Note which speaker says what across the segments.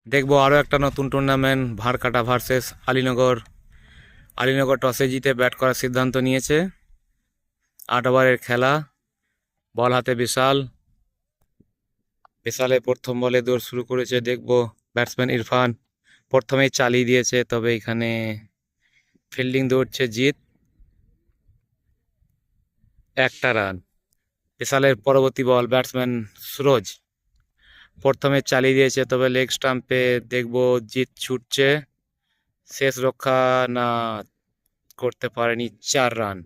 Speaker 1: দেখবো আরও একটা নতুন টুর্নামেন্ট ভারকাটা ভার্সেস আলীনগর। আলীনগর টসে জিতে ব্যাট করার সিদ্ধান্ত নিয়েছে। 8 ওভারের খেলা। বল হাতে বিশাল। বিশালে প্রথম বলে দৌড় শুরু করেছে। দেখবো ব্যাটসম্যান ইরফান প্রথমেই চালিয়ে দিয়েছে, তবে এখানে ফিল্ডিং দৌড়ছে জিত। 1 রান। বিশালের পরবর্তী বল ব্যাটসম্যান সুরজ প্রথমে চালিয়ে দিয়েছে, তবে লেগ স্টাম্পে দেখবো জিত ছুটছে। শেষ রক্ষা না করতে পারেনি। 4 রান।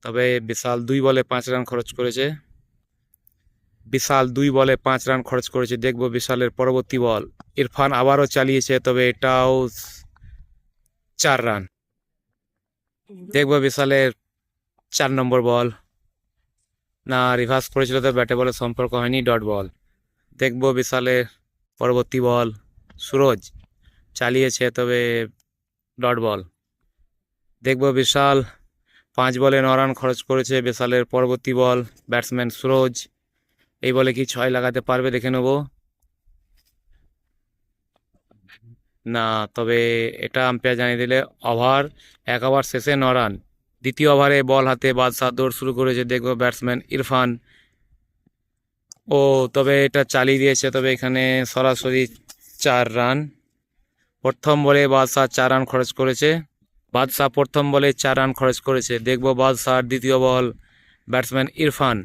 Speaker 1: তবে বিশাল 2 বলে 5 রান খরচ করেছে। দেখবো বিশালের পরবর্তী বল। ইরফান আবারও চালিয়েছে, তবে এটাও 4 রান। দেখবো বিশালের 4 নম্বর বল। না, রিভার্স করেছিল, তো ব্যাটে বলে সম্পর্ক হয়নি, ডট বল। দেখবো বিশালের পরবর্তী বল। সুরজ চালিয়েছে, তবে ডট বল। দেখবো বিশাল 5 বলে 9 রান খরচ করেছে। বিশালের পরবর্তী বল ব্যাটসম্যান সুরজ এই বলে কি 6 লাগাতে পারবে, দেখে নেব। না, তবে এটা আম্পায়ার জানিয়ে দিলে ওভার। 1 ওভার শেষে 9 রান। দ্বিতীয় ওভারে বল হাতে বাদশা দৌড় শুরু করেছে। দেখবো ব্যাটসম্যান ইরফান তবে এটা চালিয়ে দিয়েছে, তবে এখানে সরাসরি 4 রান। প্রথম বলে বাদশা 4 রান খরচ করেছে। দেখবো বাদশার দ্বিতীয় বল ব্যাটসম্যান ইরফান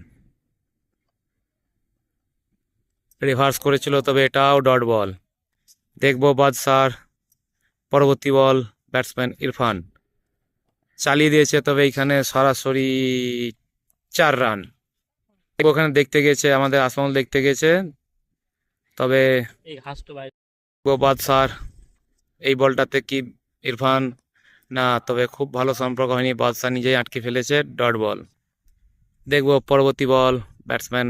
Speaker 1: রিভার্স করেছিল, তবে এটাও ডট বল। দেখবো বাদশার পরবর্তী বল ব্যাটসম্যান ইরফান চালিয়ে দিয়েছে, তবে এখানে সরাসরি 4 রান। ওখানে দেখতে গেছে, আমাদের আসমল দেখতে গেছে, তবে বাদশার এই বলটাতে কি ইরফান না, তবে খুব ভালো সম্পর্ক হয়নি, বাদশা নিজেই আটকে ফেলেছে, ডট বল। দেখবো পরবর্তী বল ব্যাটসম্যান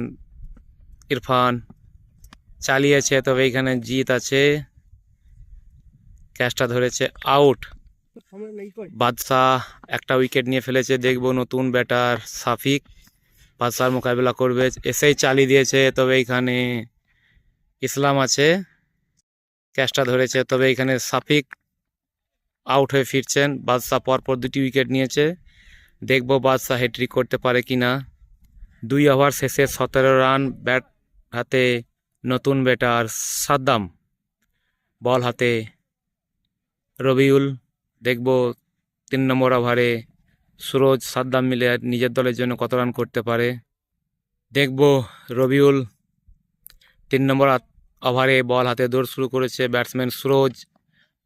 Speaker 1: ইরফান চালিয়েছে, তবে এখানে জিত আছে। ক্যাচটা ধরেছে আউট। বাদশাহ একটা উইকেট নিয়ে ফেলেছে। দেখবো নতুন ব্যাটার সাফিক বাদশার মোকাবিলা করবে। এসেই চালিয়ে দিয়েছে, তবে এখানে ইসলাম আছে। ক্যাচটা ধরেছে, তবে এখানে সাফিক আউট হয়ে ফিরছেন। বাদশাহ পরপর 2টি উইকেট নিয়েছে। দেখবো বাদশাহ হ্যাট্রিক করতে পারে কিনা। 2 ওভার শেষে 17 রান। ব্যাট হাতে নতুন ব্যাটার সাদ্দাম, বল হাতে রবিউল। দেখবো 3 নম্বর ওভারে সুরজ সাদ্দাম মিলে নিজের দলের জন্য কত রান করতে পারে। দেখবো রবিউল 3 নম্বর ওভারে বল হাতে দৌড় শুরু করেছে। ব্যাটসম্যান সুরজ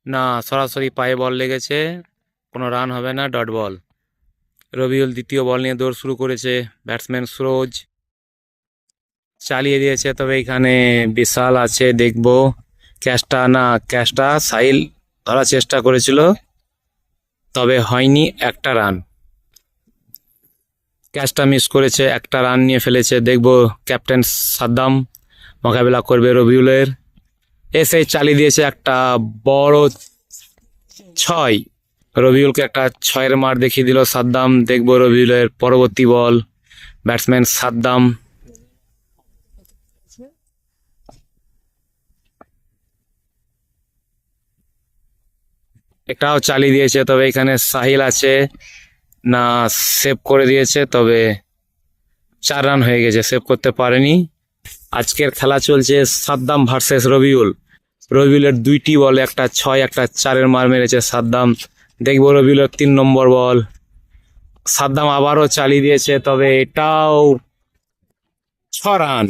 Speaker 1: না, সরাসরি পায়ে বল লেগেছে, কোনো রান হবে না, ডট বল। রবিউল দ্বিতীয় বল নিয়ে দৌড় শুরু করেছে। ব্যাটসম্যান সুরজ চালিয়ে দিয়েছে, তবে এখানে বিশাল আছে। দেখবো ক্যাচটা সাহিল ধরার চেষ্টা করেছিল, তবে হয়নি। 1 রান। ক্যাচটা মিস করেছে, 1 রান নিয়ে ফেলেছে। দেখবো ক্যাপ্টেন সাদ্দাম মোকাবেলা করবে রবিউলের। এসে চালিয়ে দিয়েছে একটা বড় 6। রবিউলকে একটা 6-এর মার দেখিয়ে দিল সাদ্দাম। দেখবো রবিউলের পরবর্তী বল ব্যাটসম্যান সাদ্দাম এটাও চালিয়ে দিয়েছে, তবে এখানে সাহিল আছে না, সেভ করে দিয়েছে, তবে 4 রান হয়ে গেছে, সেভ করতে পারেনি। আজকের খেলা চলছে সাদ্দাম ভার্সেস রবিউল। রবিউলের 2টি বলে একটা 6 একটা 4-এর মার মেরেছে সাদ্দাম। দেখবো রবিউলের 3 নম্বর বল। সাদ্দাম আবারও চালিয়ে দিয়েছে, তবে এটাও 6 রান।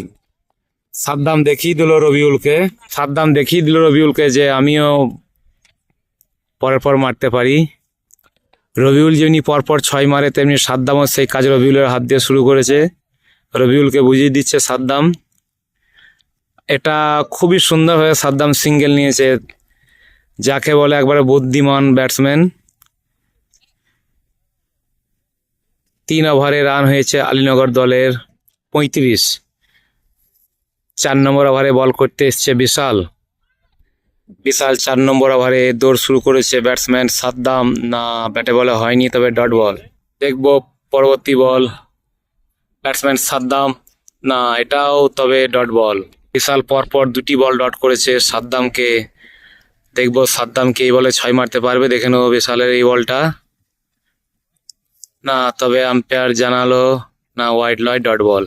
Speaker 1: সাদ্দাম দেখিয়ে দিল রবিউলকে যে আমিও পরের পর মারতে পারি। রবিউল যেমনি পরপর 6 মারে, তেমনি সাদ্দামও সেই কাজ রবিউলের হাত দিয়ে শুরু করেছে। রবিউলকে বুঝিয়ে দিচ্ছে সাদ্দাম। এটা খুবই সুন্দরভাবে সাদ্দাম সিঙ্গেল নিয়েছে, যাকে বলে একবারে বুদ্ধিমান ব্যাটসম্যান। 3 ওভারে রান হয়েছে আলীনগর দলের 35। 4 নম্বর ওভারে বল করতে এসছে বিশাল। 4 নম্বর ওভারে দৌড় শুরু করেছে। ব্যাটসম্যান সাদ্দাম না, ব্যাটে বলে হয়নি, তবে ডট বল। দেখবো পরবর্তী বল ব্যাটসম্যান সাদ্দাম না, এটাও তবে ডট বল। বিশাল পরপর দুটি বল ডট করেছে সাদ্দামকে। দেখবো সাদ্দামকে এই বলে 6 মারতে পারবে, দেখে নেবো বিশালের এই বলটা। না, তবে আম্পায়ার জানালো না, ওয়াইড লয়, ডট বল।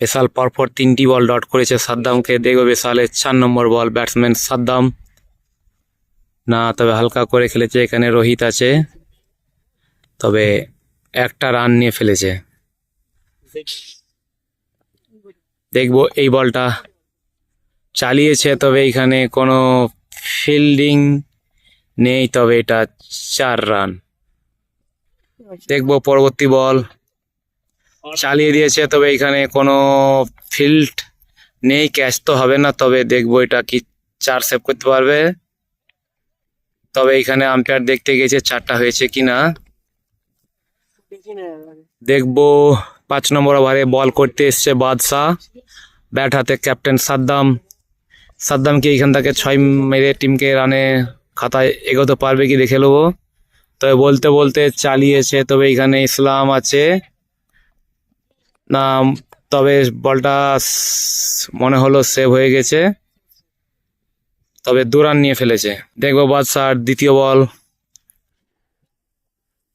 Speaker 1: বিশাল পরপর 3টি বল ডট করেছে সাদ্দামকে, দেখবো বিশালের 4 নম্বর বল। ব্যাটসম্যান সাদ্দাম না, তবে হালকা করে খেলেছে, এখানে রোহিত আছে, তবে একটা রান নিয়ে ফেলেছে। দেখবো এই বলটা চালিয়েছে, তবে এখানে কোনো ফিল্ডিং নেই, তবে এটা 4 রান। দেখবো পরবর্তী বল চালিয়ে দিয়েছে, তবে এখানে কোনো ফিল্ড নেই, ক্যাচ তো হবে না, তবে দেখবো এটা কি 4 সেভ করতে পারবে। তবে এখানে আম্পায়ার দেখতে গেছে 4টা হয়েছে কিনা। দেখবো 5 নম্বর ওভারে বল করতে এসছে বাদশা, ব্যাট হাতে ক্যাপ্টেন সাদ্দাম। সাদ্দামকে এইখান থেকে 6 মেরে টিমকে রানে খাতায় এগোতে পারবে কি দেখে নেবো। তবে বলতে বলতে চালিয়েছে, তবে এখানে ইসলাম আছে না, তবে বলটা মনে হলো সেভ হয়ে গেছে, তবে 2 রান নিয়ে ফেলেছে। দেখবো বাদশার দ্বিতীয় বল,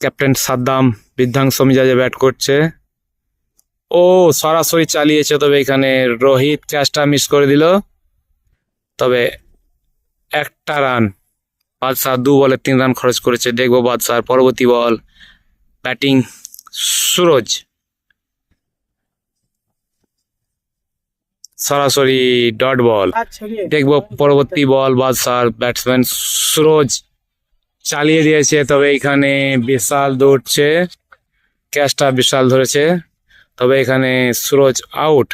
Speaker 1: ক্যাপ্টেন সাদ্দাম বিধ্বংস মিজাজে ব্যাট করছে। ও সরাসরি চালিয়েছে, তবে এখানে রোহিত ক্যাচটা মিস করে দিল, তবে 1টা রান। বাদশা 2 বলে 3 রান খরচ করেছে। দেখবো বাদশার পরবর্তী বল, ব্যাটিং সুরজ, সরাসরি ডট বল। দেখবো পরবর্তী বল বাদশার, ব্যাটসম্যান সুরজ চালিয়ে দিয়েছে, তবে এখানে বিশাল দৌড়ছে, ক্যাচটা বিশাল ধরেছে, তবে এখানে সুরজ আউট।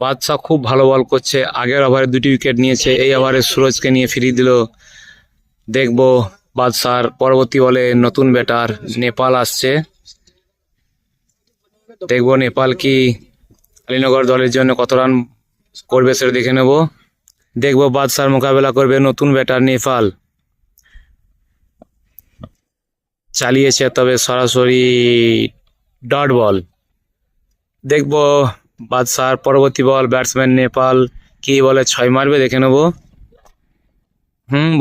Speaker 1: বাদশা খুব ভালো বল করছে, আগের ওভারে 2টি উইকেট নিয়েছে, এই ওভারে সুরজকে নিয়ে ফিরিয়ে দিল। দেখবো বাদশার পরবর্তী বলে নতুন ব্যাটার নেপাল আসছে, দেখবো নেপাল কি আলীনগর দলের জন্য কত রান করবে সেটা দেখে নেব। দেখবো বাদশার মোকাবেলা করবে নতুন ব্যাটার নেপাল, চালিয়েছে, তবে সরাসরি ডট বল। দেখবো বাদশার পরবর্তী বল, ব্যাটসম্যান নেপাল কি বলে 6 মারবে দেখে নেব।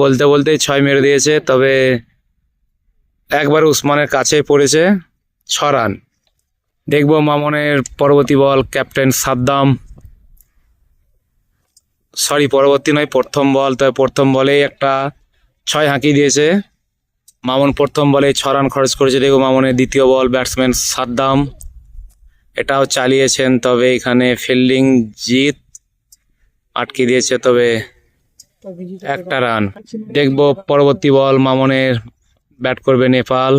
Speaker 1: বলতে বলতেই 6 মেরে দিয়েছে, তবে একবার উসমানের কাছে পড়েছে, 6 রান। দেখবো মামনের পরবর্তী বল, ক্যাপ্টেন সাদ্দাম, পরবর্তী নয়, প্রথম বল, তবে প্রথম বলেই একটা 6 হাঁকি দিয়েছে মামুন, প্রথম বলে 6 রান খরচ করেছে। দেখবো মামুনের দ্বিতীয় বল, ব্যাটসম্যান সাদ্দাম এটাও চালিয়েছেন, তবে এখানে ফিল্ডিং জিত আটকে দিয়েছে, তবে 1টা রান। দেখবো পরবর্তী বল, মামুনের ব্যাট করবে নেপাল,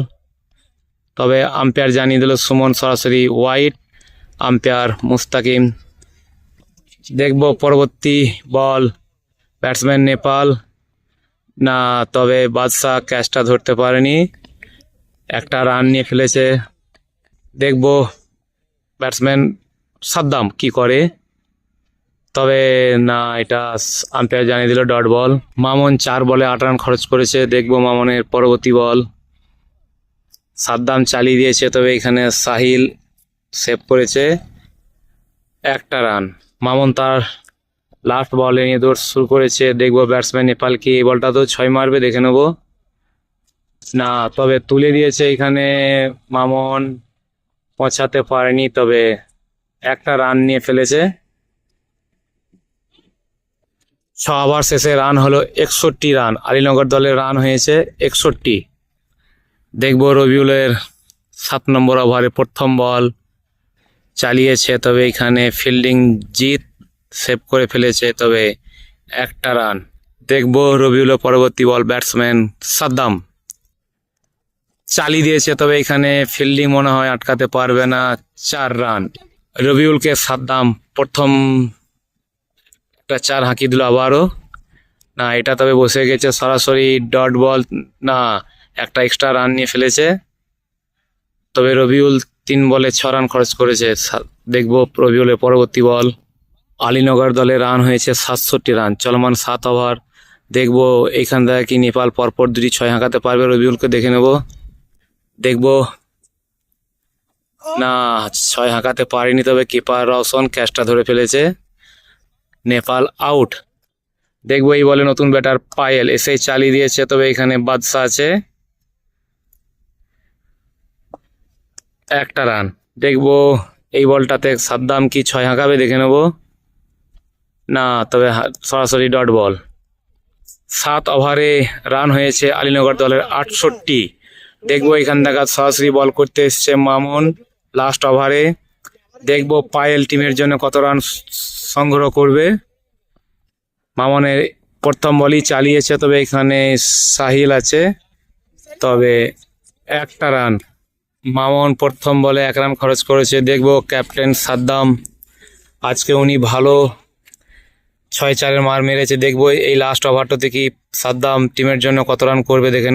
Speaker 1: তবে আম্পায়ার জানিয়ে দিল সুমন সরাসরি ওয়াইড, আম্পায়ার মুস্তাকিম। দেখবো পরবর্তী বল, ব্যাটসম্যান নেপাল না, তবে বাদশা ক্যাচটা ধরতে পারেনি, 1টা রান নিয়ে ফেলেছে। দেখবো ব্যাটসম্যান সাদ্দাম কি করে, তবে না, এটা আম্পায়ার জানিয়ে দিল ডট বল। মামুন 4 বলে 8 রান খরচ করেছে। দেখবো মামুনের পরবর্তী বল, সাদ্দাম চালিয়ে দিয়েছে, তবে এখানে সাহিল সেভ করেছে, 1টা রান। মামুন তার লাস্ট বলে নিয়ে দৌড় শুরু করেছে। দেখবো ব্যাটসম্যান নেপাল কি এই বলটা তো 6 মারবে দেখে নেবো। না, তবে তুলে দিয়েছে, এখানে মামুন পৌঁছাতে পারেনি, তবে 1টা রান নিয়ে ফেলেছে। 6 ওভার শেষে রান হলো 61 রান, আলীনগর দলের রান হয়েছে 61। দেখবো রবিউলের 7 নম্বর ওভারে প্রথম বল চালিয়েছে, তবে এখানে ফিল্ডিং জিত সেভ করে ফেলেছে, তবে 1টা রান। দেখবো রবিউলের পরবর্তী বল, ব্যাটসম্যান সাদ্দাম চালিয়ে দিয়েছে, তবে এখানে ফিল্ডিং মনে হয় আটকাতে পারবে না, 4 রান। রবিউলকে সাদ্দাম প্রথম একটা 4 হাঁকি দিল, আবারও না, এটা তবে বসে গেছে, সরাসরি ডট বল। না, একটা এক্সট্রা রান নিয়ে ফেলেছে, তবে রবিউল 3 বলে 6 রান খরচ করেছে। দেখবো রবিউলের পরবর্তী বল, আলীনগর দলে রান হয়েছে 67 রান, চলমান 7 ওভার। দেখবো এইখান থেকে কি নেপাল পরপর 2টি 6 হাঁকাতে পারবে, রবিউলকে দেখে নেব। দেখবো না, 6 হাঁকাতে পারেনি, তবে কিপার রওশন ক্যাচটা ধরে ফেলেছে, নেপাল আউট। দেখবো এই বলে নতুন ব্যাটার পায়েল এসেই চালিয়ে দিয়েছে, তবে এখানে বাদশা আছে, একটা রান। দেখবো এই বলটাতে সাদ্দাম কি 6 হাঁকাবে, দেখে নেবো। না, তবে সরাসরি ডট বল। 7 ওভারে রান হয়েছে আলীনগর দলের 68। দেখবো এখান থেকে সরাসরি বল করতে এসছে মামুন লাস্ট ওভারে। দেখবো পায়েল টিমের জন্য কত রান সংগ্রহ করবে। মামুনের প্রথম বলই চালিয়েছে, তবে এখানে সাহিল আছে, তবে একটা রান। মামুন প্রথম বলে 1 রান খরচ করেছে। দেখবো ক্যাপ্টেন সাদ্দাম, আজকে উনি ভালো 6-4-এর মার মেরেছে। দেখবো এই লাস্ট ওভারটাতে কি সাদ্দাম টিমের জন্য কত রান করবে, দেখে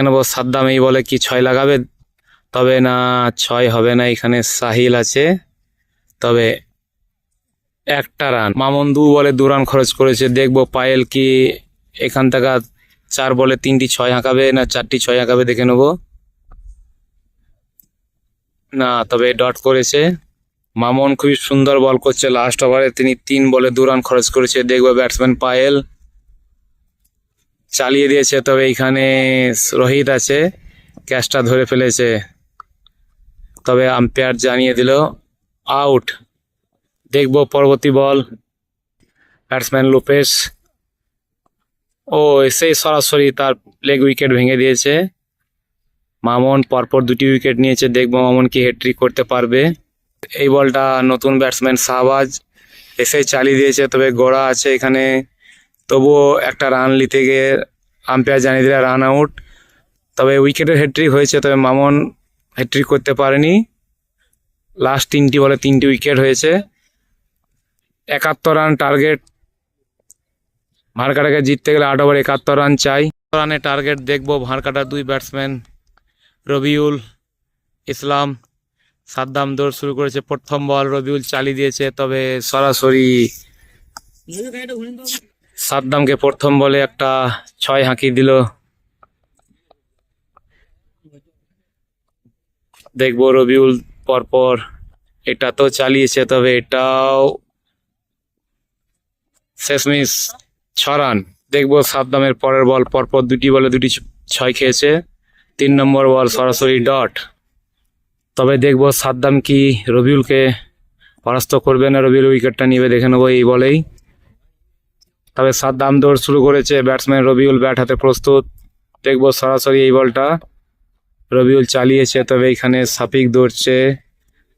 Speaker 1: নেবো সাদ্দাম এই বলে কি 6 লাগাবে, তবে না 6 হবে না, এখানে সাহিল আছে, তবে একটা রান। মামুন 2 বলে 2 রান খরচ করেছে। দেখবো পায়েল কি এখান থেকে 4 বলে 3টি 6 হাঁকাবে না 4টি 6 হাঁকাবে, দেখে নেবো। না, তবে ডট করেছে। মামুন খুবই সুন্দর বল করছে লাস্ট ওভারে, তিনি 3 বলে 2 রান খরচ করেছে। দেখবো ব্যাটসম্যান পায়েল চালিয়ে দিয়েছে, তবে এইখানে রোহিত আছে, ক্যাচটা ধরে ফেলেছে, তবে আম্পায়ার জানিয়ে দিল আউট। দেখবো পরবর্তী বল, ব্যাটসম্যান লোপেস এসেই সরাসরি তার লেগ উইকেট ভেঙে দিয়েছে। মামুন পরপর 2টি উইকেট নিয়েছে। দেখবো মামুন কি হ্যাট্রিক করতে পারবে। এই বলটা নতুন ব্যাটসম্যান শাহবাজ এসেই চালিয়ে দিয়েছে, তবে গোড়া আছে এখানে, তবুও একটা রান নিতে গিয়ে আম্পায়ার জানিয়ে দিলে রান আউট। তবে উইকেটের হ্যাট্রিক হয়েছে, তবে মামুন হ্যাট্রিক করতে পারেনি। লাস্ট 3টি বলে 3টি উইকেট হয়েছে। 71 রান টার্গেট। ভারকাটাকে জিততে গেলে 8 ওভারে 71 রান চাই। রানের টার্গেট। দেখবো ভারকাটার 2 ব্যাটসম্যান রবিউল ইসলাম সাদ্দাম দৌড় শুরু করেছে। প্রথম বল রবিউল চালিয়ে দিয়েছে, তবে সরাসরি সাদ্দামকে প্রথম বলে একটা 6 হাঁকিয়ে দিল। দেখবো রবিউল পরপর এটা তো চালিয়েছে, তবে এটাও শেষমেশ 6 রান। দেখবো সাদ্দামের পরের বল পরপর 2টি বলে 2টি 6 খেয়েছে। 3 নম্বর বল সরাসরি ডট। তবে দেখবো সাদ্দাম কি রবিউলকে পরাস্ত করবে না রবিউল উইকেটটা নিবে, দেখে নেবো এই বলেই। তবে সাদ্দাম দৌড় শুরু করেছে। ব্যাটসম্যান রবিউল ব্যাট হাতে প্রস্তুত। দেখবো সরাসরি এই বলটা রবিউল চালিয়েছে, তবে এখানে সাফিক দৌড়ছে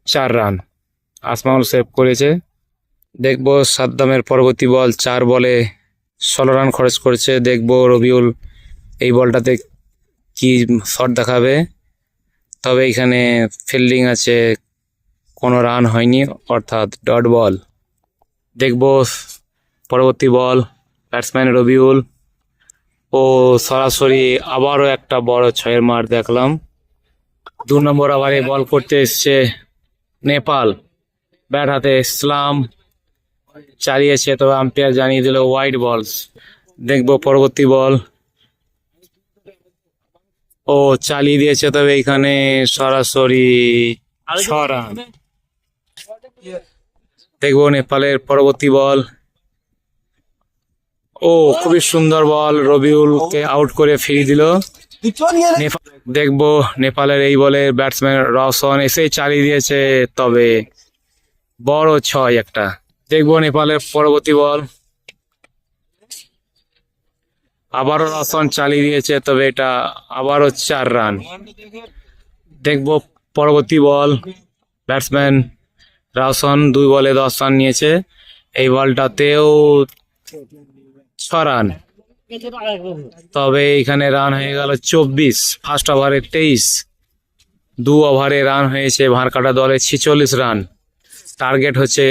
Speaker 1: 4 রান। আসমাউল সেভ করেছে। দেখবো সাদ্দামের পরবর্তী বল 4 বলে 16 রান খরচ করেছে। দেখবো রবিউল এই বলটাতে কি শট দেখাবে, তবে এখানে ফিল্ডিং আছে, কোনো রান হয়নি, অর্থাৎ ডট বল। দেখবো পরবর্তী বল ব্যাটসম্যান রবিউল সরাসরি আবারও একটা বড় 6-এর মার দেখলাম। 2 নম্বর ওভারে বল করতে এসছে নেপাল, ব্যাট হাতে ইসলাম চালিয়েছে, তবে আম্পায়ার জানিয়ে দিল ওয়াইড বলস। দেখবো পরবর্তী বল চালিয়ে দিয়েছে, তবে এখানে সরাসরি 6 রান। দেখবো নেপালের পরবর্তী বল খুবই সুন্দর বল, রবিউলকে আউট করে ফিরিয়ে দিল। দেখবো নেপালের এই বলে ব্যাটসম্যান রওশন এসেই চালিয়ে দিয়েছে, তবে বড় 6 একটা। দেখবো নেপালের পরবর্তী বল আবারও রওশন চালিয়ে দিয়েছে, তবে এটা আবারও 4 রান। দেখবো পরবর্তী বল ব্যাটসম্যান রওশন 2 বলে 10 রান নিয়েছে। এই বলটাতেও 6 রান, তবে এখানে রান হয়ে গেল 24। ফার্স্ট ওভারে 23, 2 ওভারে রান হয়েছে ভারকাটা দলে 46 রান। টার্গেট হচ্ছে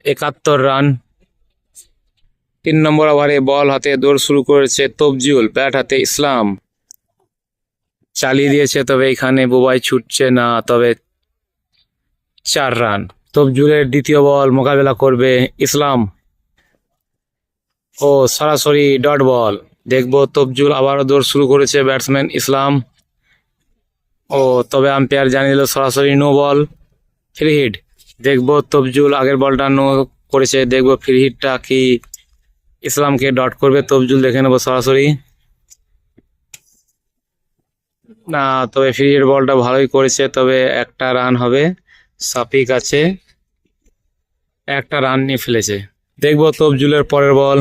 Speaker 1: 71 রান। 3 নম্বর ওভারে বল হাতে দৌড় শুরু করেছে তবজিউল, ব্যাট হাতে ইসলাম চালিয়ে দিয়েছে, তবে এখানে বুবাই ছুটছে না, তবে 4 রান। তবজিউলের দ্বিতীয় বল মোকাবেলা করবে ইসলাম, সরাসরি ডট বল। দেখবো তবজুল আবারও দৌড় শুরু করেছে ব্যাটসম্যান ইসলাম, তবে আম্পায়ার জানিয়ে দিল সরাসরি নো বল, ফ্রি হিট। দেখবো তবজুল আগের বলটা নো করেছে, দেখবো ফ্রি হিটটা কি ইসলামকে ডট করবে তবজুল, দেখে নেবো সরাসরি। না, তবে ফ্রি হিট বলটা ভালোই করেছে, তবে একটা রান হবে। সাফিক আছে, একটা রান নিয়ে ফেলেছে। দেখবো তবজুলের পরের বল,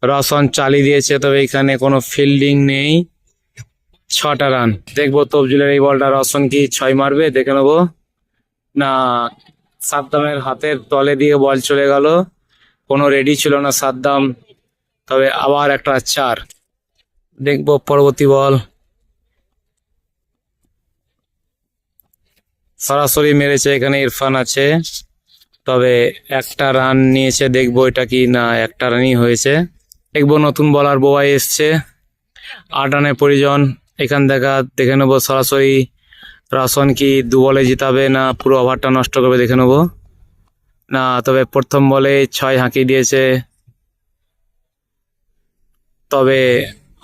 Speaker 1: রসন চালিয়ে দিয়েছে, তবে এখানে কোনো ফিল্ডিং নেই, 6টা রান। দেখবো তবজুলের এই বলটা রসন কি 6 মারবে, দেখে নেবো। না, সাদ্দামের হাতের তলে দিয়ে বল চলে গেল, কোনো রেডি ছিল না সাদ্দাম, তবে আবার একটা 4। দেখবো পরবর্তী বল, সরাসরি মেরেছে, এখানে ইরফান আছে, তবে একটা রান নিয়েছে। দেখবো এটা কি, না একটা রানই হয়েছে। দেখবো নতুন বলার বোবাই এসছে, 8 রানের প্রয়োজন। এখান থেকে দেখে নেবো সরাসরি রসন কি 2 বলে জিতাবে না পুরো ওভারটা নষ্ট করবে, দেখে নেবো। না, তবে প্রথম বলে 6 হাঁকি দিয়েছে, তবে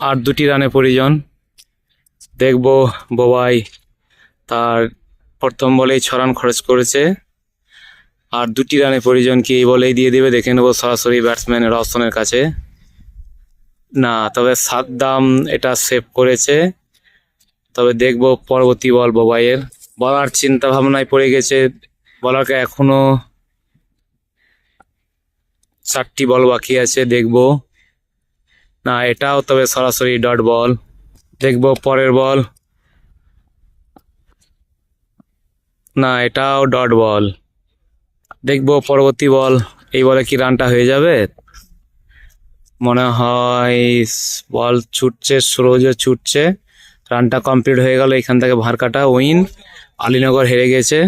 Speaker 1: আর 2টি রানের প্রয়োজন। দেখবো বোবাই তার প্রথম বলেই 6 রান খরচ করেছে, আর 2টি রানের প্রয়োজন, কি এই বলেই দিয়ে দেবে, দেখে নেবো সরাসরি ব্যাটসম্যান রসনের কাছে। না, তবে সাদ্দাম এটা সেভ করেছে, তবে দেখবো পরবর্তী বল বোবাইয়ের। বলার চিন্তা ভাবনায় পড়ে গেছে, বলারকে এখনো 4টি বল বাকি আছে, দেখবো। না, এটাও তবে সরাসরি ডট বল। দেখবো পরের বল, না এটাও ডট বল। দেখবো পরবর্তী বল, এই বলে কি রানটা হয়ে যাবে, মনে হয় বল ছুটছে, সুরজও ছুটছে, রানটা কমপ্লিট হয়ে গেল। এখান থেকে ভারকাটা উইন, আলীনগর হেরে গেছে।